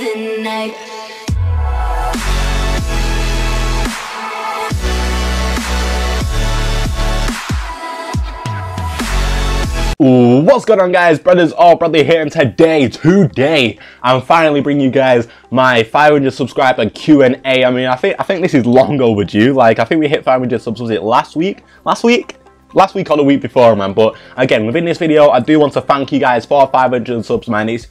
night. What's going on, guys? Braderz or Bradley here, and today I'm finally bringing you guys my 500 subscriber Q&A. I mean, I think this is long overdue. Like, I think we hit 500 subs, was it last week or the week before, man. But again, within this video, I do want to thank you guys for 500 subs, man. It's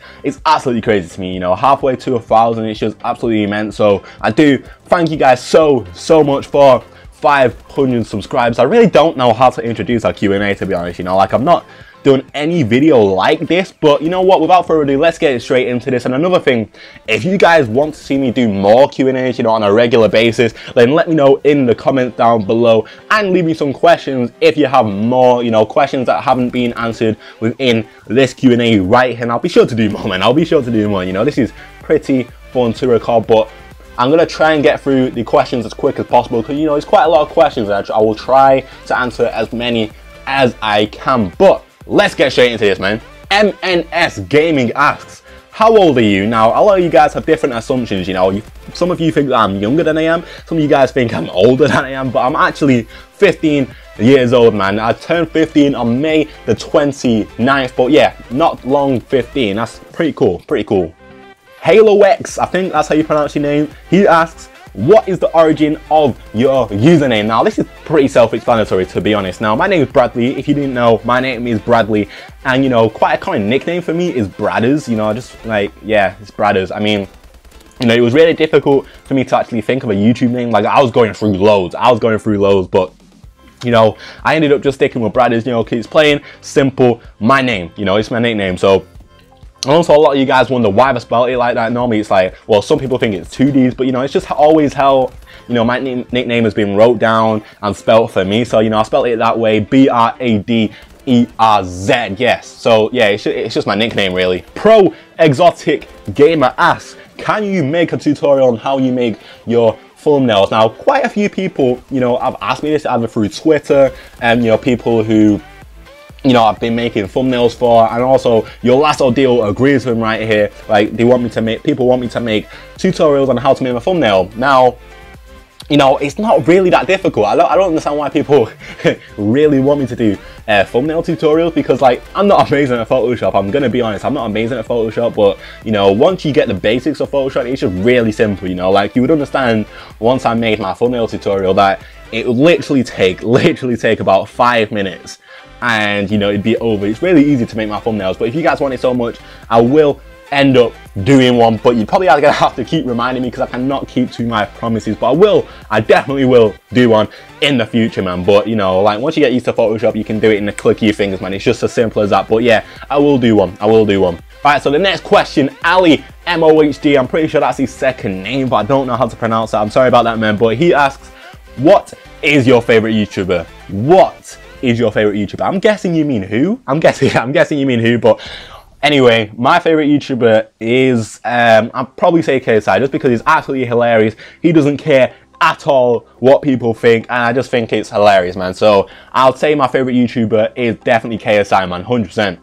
absolutely crazy to me, you know, halfway to 1,000. It's just absolutely immense. So I do thank you guys so much for 500 subscribers. I really don't know how to introduce our Q&A, to be honest. You know, like, I'm not done any video like this, but you know what, without further ado, let's get straight into this. And another thing, if you guys want to see me do more Q&As, you know, on a regular basis, then let me know in the comments down below, and leave me some questions if you have more, you know, questions that haven't been answered within this Q&A right here. And I'll be sure to do more, man. I'll be sure to do more. You know, this is pretty fun to record, but I'm gonna try and get through the questions as quick as possible, because you know, it's quite a lot of questions, and I will try to answer as many as I can. But let's get straight into this, man. MNS Gaming asks, how old are you? Now, a lot of you guys have different assumptions, you know. Some of you think that I'm younger than I am. Some of you guys think I'm older than I am, but I'm actually 15 years old, man. I turned 15 on May the 29th, but yeah, not long 15. That's pretty cool, pretty cool. Halo X, I think that's how you pronounce your name. He asks, what is the origin of your username? Now, this is pretty self-explanatory, to be honest. Now, my name is Bradley. If you didn't know, my name is Bradley, and you know, quite a common nickname for me is Braderz. You know, just like, yeah, it's Braderz. I mean, you know, it was really difficult for me to actually think of a YouTube name. Like, I was going through loads, but you know, I ended up just sticking with Braderz. You know, it's plain simple, my name. You know, it's my nickname. So, and also, a lot of you guys wonder why I spelled it like that. Normally it's like, well, some people think it's 2 Ds, but you know, it's just always how, you know, my nickname has been wrote down and spelled for me. So, you know, I spelled it that way, B-R-A-D-E-R-Z, yes. So yeah, it's just my nickname, really. Pro Exotic Gamer asks, can you make a tutorial on how you make your thumbnails? Now, quite a few people, you know, have asked me this either through Twitter, and you know, people who, you know, I've been making thumbnails for, and also your last deal agrees with him right here. Like, people want me to make tutorials on how to make a thumbnail. Now, you know, it's not really that difficult. I don't understand why people really want me to do thumbnail tutorials, because like, I'm not amazing at Photoshop. I'm gonna be honest, I'm not amazing at Photoshop, but you know, once you get the basics of Photoshop, it's just really simple. You know, like, you would understand once I made my thumbnail tutorial that it would literally take about 5 minutes, and you know, it'd be over. It's really easy to make my thumbnails, but if you guys want it so much, I will end up doing one, but you probably are gonna have to keep reminding me, because I cannot keep to my promises. But I definitely will do one in the future, man. But you know, like, once you get used to Photoshop, you can do it in the click of your fingers, man. It's just as simple as that. But yeah, I will do one. Alright, so the next question, Ali MOHD, I'm pretty sure that's his second name, but I don't know how to pronounce that. I'm sorry about that, man. But he asks, what is your favorite YouTuber? What is your favorite YouTuber? I'm guessing you mean who? I'm guessing you mean who, but anyway, my favorite YouTuber is, I'll probably say KSI, just because he's absolutely hilarious. He doesn't care at all what people think, and I just think it's hilarious, man. So I'll say my favorite YouTuber is definitely KSI, man, 100%.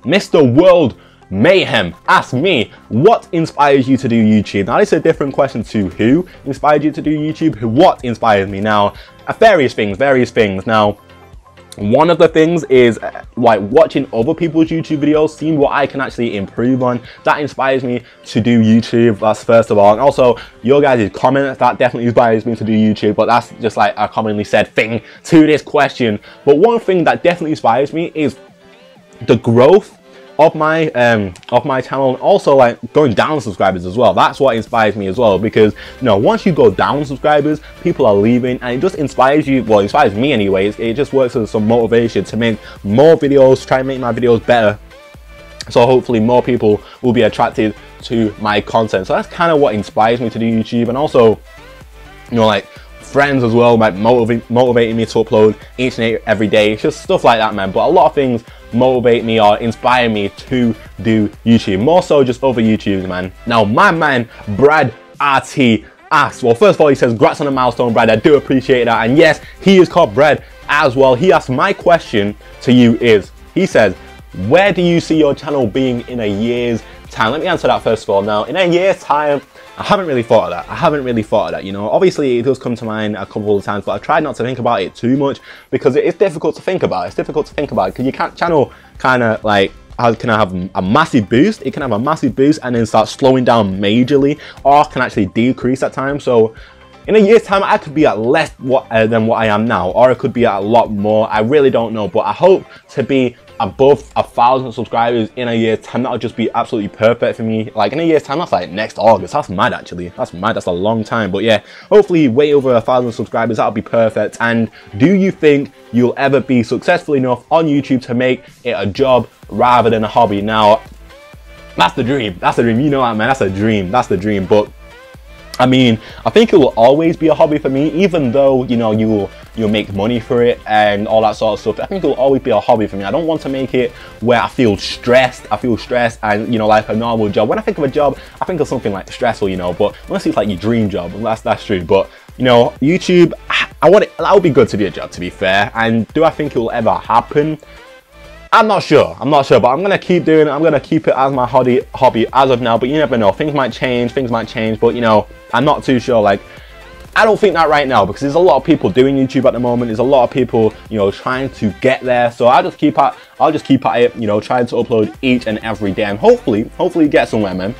Mr. World Mayhem asks me, what inspires you to do YouTube? Now, this is a different question to who inspired you to do YouTube. What inspires me? Now, various things. Now, one of the things is like watching other people's YouTube videos, seeing what I can actually improve on. That inspires me to do YouTube. That's first of all. And also your guys' comments, that definitely inspires me to do YouTube, but that's just like a commonly said thing to this question. But one thing that definitely inspires me is the growth of my channel, and also like going down subscribers as well. That's what inspires me as well, because you know, once you go down subscribers, people are leaving, and it just inspires you. Well, it inspires me anyways. It just works as some motivation to make more videos, try and make my videos better, so hopefully more people will be attracted to my content. So that's kind of what inspires me to do YouTube. And also, you know, like, friends as well, like motivating me to upload each and every day. It's just stuff like that, man. But a lot of things motivate me or inspire me to do YouTube, more so just other YouTubers, man. Now, my man Brad RT asks, well, first of all, he says, congrats on the milestone, Brad. I do appreciate that. And yes, he is called Brad as well. He asked, my question to you is, he says, where do you see your channel being in a year's time? Let me answer that first of all. Now, in a year's time, I haven't really thought of that. You know, obviously it does come to mind a couple of times, but I've tried not to think about it too much because it is difficult to think about. It's difficult to think about because you can't channel kind of like, how can I have a massive boost? It can have a massive boost and then start slowing down majorly, or can actually decrease at times. So in a year's time, I could be at less than what I am now, or it could be at a lot more. I really don't know, but I hope to be above 1,000 subscribers in a year's time. That'll just be absolutely perfect for me. Like in a year's time, that's like next August. That's mad, actually. That's mad. That's a long time. But yeah, hopefully way over 1,000 subscribers. That'll be perfect. And do you think you'll ever be successful enough on YouTube to make it a job rather than a hobby? Now, that's the dream. That's the dream. You know what, man? That's a dream. That's the dream. But I mean, I think it will always be a hobby for me, even though, you know, you'll make money for it and all that sort of stuff. I think it will always be a hobby for me. I don't want to make it where I feel stressed and, you know, like a normal job. When I think of a job, I think of something like stressful, you know, but unless it's like your dream job, that's true. But, you know, YouTube, that would be good to be a job, to be fair. And do I think it will ever happen? I'm not sure, but I'm gonna keep doing it. I'm gonna keep it as my hobby as of now, but you never know. Things might change, but you know, I'm not too sure. Like, I don't think that right now because there's a lot of people doing YouTube at the moment. There's a lot of people, you know, trying to get there. So I'll just keep at it, you know, trying to upload each and every day, and hopefully get somewhere, man.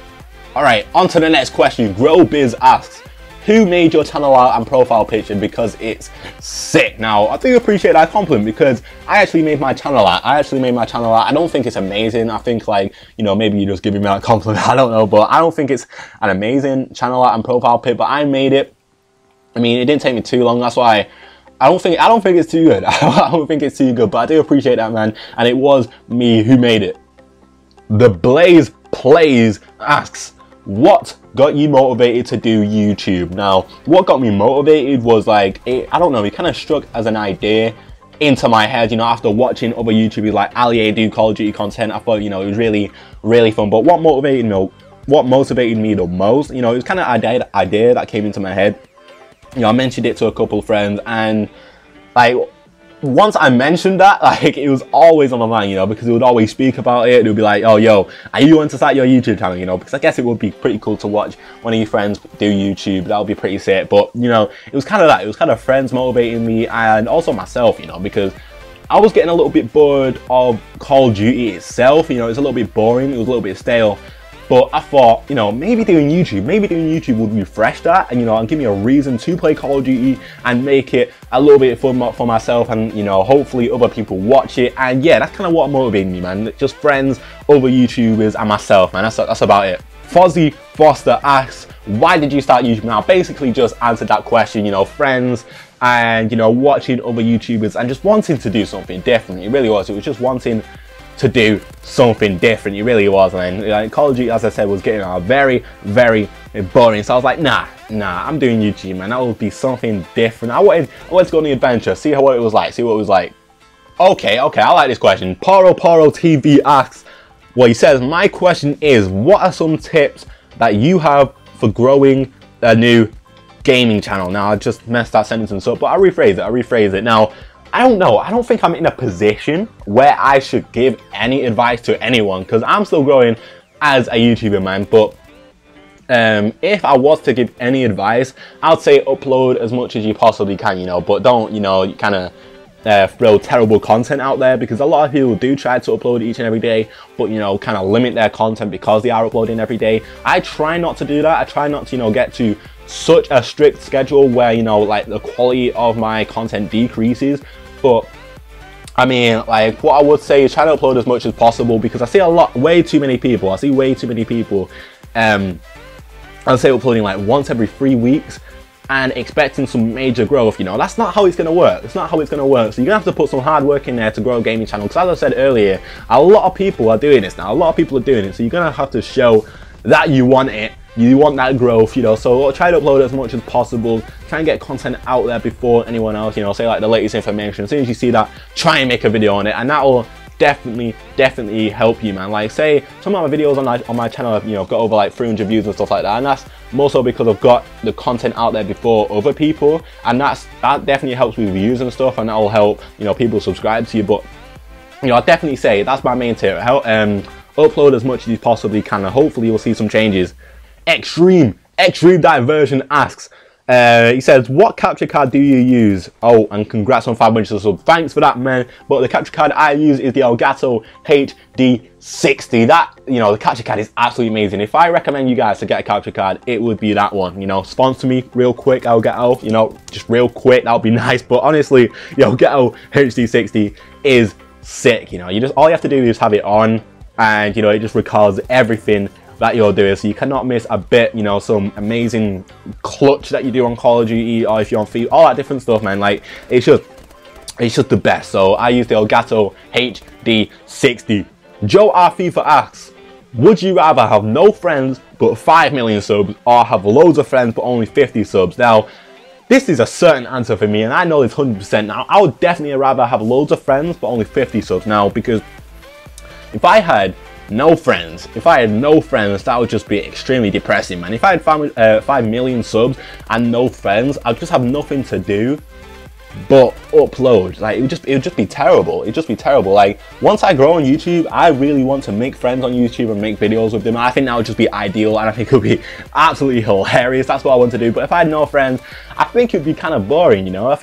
All right, on to the next question. Braderz asks, who made your channel art and profile picture because it's sick? Now, I do appreciate that compliment because I actually made my channel art. I don't think it's amazing. I think, like, you know, maybe you're just giving me that compliment. I don't know, but I don't think it's an amazing channel art and profile pic, but I made it. I mean, it didn't take me too long. That's why I don't think it's too good. I don't think it's too good, but I do appreciate that, man. And it was me who made it. The Blaze Plays asks, what got you motivated to do YouTube? Now, what got me motivated was like, I don't know, it kind of struck as an idea into my head, you know, after watching other YouTubers like Ali do Call of Duty content. I thought, you know, it was really, really fun. But what motivated me the most, you know, it was kind of an idea that came into my head. You know, I mentioned it to a couple of friends, and like, once I mentioned that, like, it was always on my mind, you know, because it would always speak about it. It would be like, oh, yo, are you going to start your YouTube channel, you know, because I guess it would be pretty cool to watch one of your friends do YouTube. That would be pretty sick. But, you know, it was kind of that. It was kind of friends motivating me, and also myself, you know, because I was getting a little bit bored of Call of Duty itself. You know, it's a little bit boring. It was a little bit stale. But I thought, you know, maybe doing YouTube would refresh that, and, you know, and give me a reason to play Call of Duty and make it a little bit fun for myself, and, you know, hopefully other people watch it. And yeah, that's kind of what motivated me, man. Just friends, other YouTubers, and myself, man. That's about it. Fozzie Foster asks, why did you start YouTube? Now, basically just answered that question, you know, friends and, you know, watching other YouTubers and just wanting to do something different. It really was. It was just wanting to do something different. It really was, man. Like, Call of Duty, as I said, was getting very, very boring. So I was like, nah, I'm doing YouTube, man. That would be something different. I wanted to go on the adventure, see what it was like. Okay, I like this question. Poro TV asks, well, he says, my question is, what are some tips that you have for growing a new gaming channel? Now, I just messed that sentence up, but I'll rephrase it. Now, I don't know. I don't think I'm in a position where I should give any advice to anyone because I'm still growing as a YouTuber, man. But if I was to give any advice, I'd say upload as much as you possibly can, you know, but don't, you know, kind of throw terrible content out there, because a lot of people do try to upload each and every day, but, you know, kind of limit their content because they are uploading every day. I try not to do that. I try not to, you know, get to such a strict schedule where, you know, like, the quality of my content decreases. But I mean, like, what I would say is try to upload as much as possible, because I see way too many people, I'll say uploading like once every 3 weeks and expecting some major growth. You know, that's not how it's going to work. It's not how it's going to work. So you're going to have to put some hard work in there to grow a gaming channel, because as I said earlier, a lot of people are doing this now. A lot of people are doing it. So you're going to have to show that you want it. You want that growth, you know, so try to upload as much as possible. Try and get content out there before anyone else, you know, say like the latest information. As soon as you see that, try and make a video on it, and that will definitely help you, man. Like, say some of my videos on my channel have, you know, got over like 300 views and stuff like that, and that's more so because I've got the content out there before other people, and that definitely helps with views and stuff, and that will help, you know, people subscribe to you. But, you know, I definitely say that's my main tip. upload as much as you possibly can, and hopefully you'll see some changes. Extreme Diversion asks, he says, what capture card do you use? Oh, and congrats on 500 subs. Thanks for that, man. But the capture card I use is the Elgato HD60. That, you know, the capture card is absolutely amazing. If I recommend you guys to get a capture card, it would be that one. You know, sponsor me real quick, Elgato. You know, just real quick, that would be nice. But honestly, the Elgato HD60 is sick. You know, all you have to do is have it on, and you know, it just records everything that you're doing, so you cannot miss a bit. You know, some amazing clutch that you do on Call of Duty, or if you're on FIFA, all that different stuff, man. Like, it's just the best. So I use the Elgato HD60. Joe R FIFA asks, would you rather have no friends but 5 million subs, or have loads of friends but only 50 subs? Now, this is a certain answer for me, and I know this 100%. Now, I would definitely rather have loads of friends but only 50 subs. Now, because if I had no friends, that would just be extremely depressing, man. If I had 5 million subs and no friends, I'd just have nothing to do but upload. Like, it would just be terrible. It'd just be terrible. Like, once I grow on YouTube, I really want to make friends on YouTube and make videos with them. I think that would just be ideal, and I think it would be absolutely hilarious. That's what I want to do. But if I had no friends, I think it would be kind of boring, you know. I don't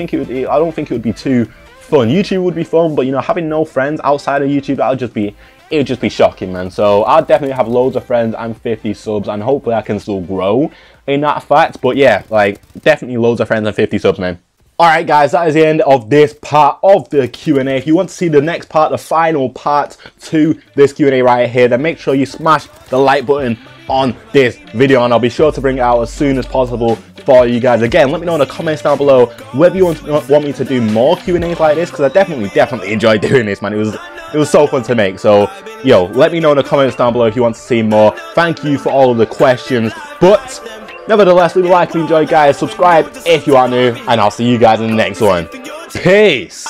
think it would be too fun. YouTube would be fun, but you know, having no friends outside of YouTube, it would just be shocking, man. So I'll definitely have loads of friends and 50 subs, and hopefully I can still grow in that fact. But yeah, like, definitely loads of friends and 50 subs, man. Alright guys, that is the end of this part of the Q&A. If you want to see the next part, the final part to this Q&A right here, then make sure you smash the like button on this video, and I'll be sure to bring it out as soon as possible for you guys. Again, let me know in the comments down below whether you want me to do more Q&As like this, because I definitely enjoyed doing this, man. It was so fun to make. So, yo, let me know in the comments down below if you want to see more. Thank you for all of the questions. But nevertheless, leave a like if you enjoyed, guys. Subscribe if you are new, and I'll see you guys in the next one. Peace.